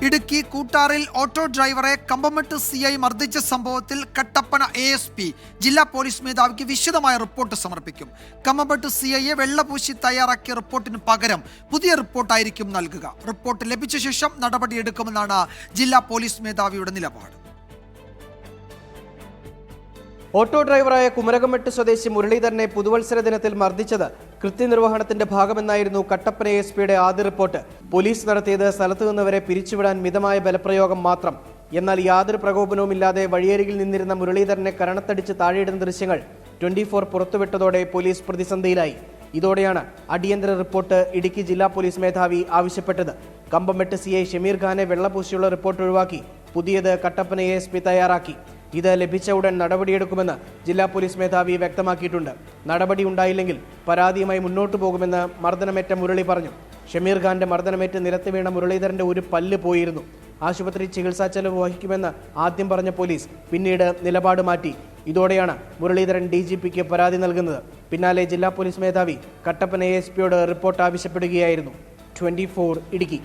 Idukki കൂട്ടാറിൽ auto ഡ്രൈവറെ Kambammettu CI മർദ്ദിച്ച സംഭവത്തിൽ കട്ടപ്പന ASP ജില്ലാ പോലീസ് മേധാവിക്ക് വിശദമായ റിപ്പോർട്ട് സമർപ്പിക്കും. കമ്പമെട്ട് CIയെ വെള്ളപൂശി തയ്യാറാക്കിയ റിപ്പോർട്ടിന് പകരം പുതിയ റിപ്പോർട്ടായിരിക്കും നൽകുക. റിപ്പോർട്ട് ലഭിച്ച ശേഷം നടപടിയെടുക്കുമെന്നാണ് ജില്ലാ പോലീസ് മേധാവിയുടെ നിലപാട്. ഓട്ടോ ഡ്രൈവറായ കുമരകമെട്ട് സ്വദേശി മുരളീധരനെ പുതുവത്സര ദിനത്തിൽ മർദ്ദിച്ചത് കൃത്യനിർവഹണത്തിന്റെ ഭാഗമെന്നായിരുന്നു കട്ടപ്പന ASPയുടെ ആദ്യ റിപ്പോർട്ട്. പോലീസ് നടത്തിയത് സ്ഥലത്തു നിന്നവരെ പിരിച്ചുവിടാൻ മിതമായ ബലപ്രയോഗം മാത്രം. എന്നാൽ യാതൊരു പ്രകോപനവുമില്ലാതെ വഴിയരികിൽ നിന്നിരുന്ന മുരളീധരനെ കരണത്തടിച്ച് താഴെയിടുന്ന ദൃശ്യങ്ങൾ 24 പുറത്തുവിട്ടതോടെ പോലീസ് പ്രതിസന്ധിയിലായി. ഇതോടെയാണ് അടിയന്തര റിപ്പോർട്ട് ഇടുക്കി ജില്ലാ പോലീസ് മേധാവി ആവശ്യപ്പെട്ടത്. കമ്പമെട്ട് CI ഷമീർ ഖാനെ വെള്ളപൂശിയുള്ള റിപ്പോർട്ട് ഒഴിവാക്കി പുതിയത് കട്ടപ്പന ASP തയ്യാറാക്കി. ഇത് ലഭിച്ച ഉടൻ നടപടിയെടുക്കുമെന്ന് ജില്ലാ പോലീസ് മേധാവി വ്യക്തമാക്കിയിട്ടുണ്ട്. നടപടി ഉണ്ടായില്ലെങ്കിൽ പരാതിയുമായി മുന്നോട്ടു പോകുമെന്ന് മർദ്ദനമേറ്റ മുരളി പറഞ്ഞു. ഷമീർ ഖാന്റെ മർദ്ദനമേറ്റ് നിലത്ത് വീണ മുരളീധരന്റെ ഒരു പല്ല് പോയിരുന്നു. ആശുപത്രി ചികിത്സാ ചെലവ് വഹിക്കുമെന്ന് ആദ്യം പറഞ്ഞ പോലീസ് പിന്നീട് നിലപാട് മാറ്റി. ഇതോടെയാണ് മുരളീധരൻ DGPക്ക് പരാതി നൽകുന്നത്. പിന്നാലെ ജില്ലാ പോലീസ് മേധാവി കട്ടപ്പന ASPയോട് റിപ്പോർട്ട് ആവശ്യപ്പെടുകയായിരുന്നു. 24 ഇടുക്കി.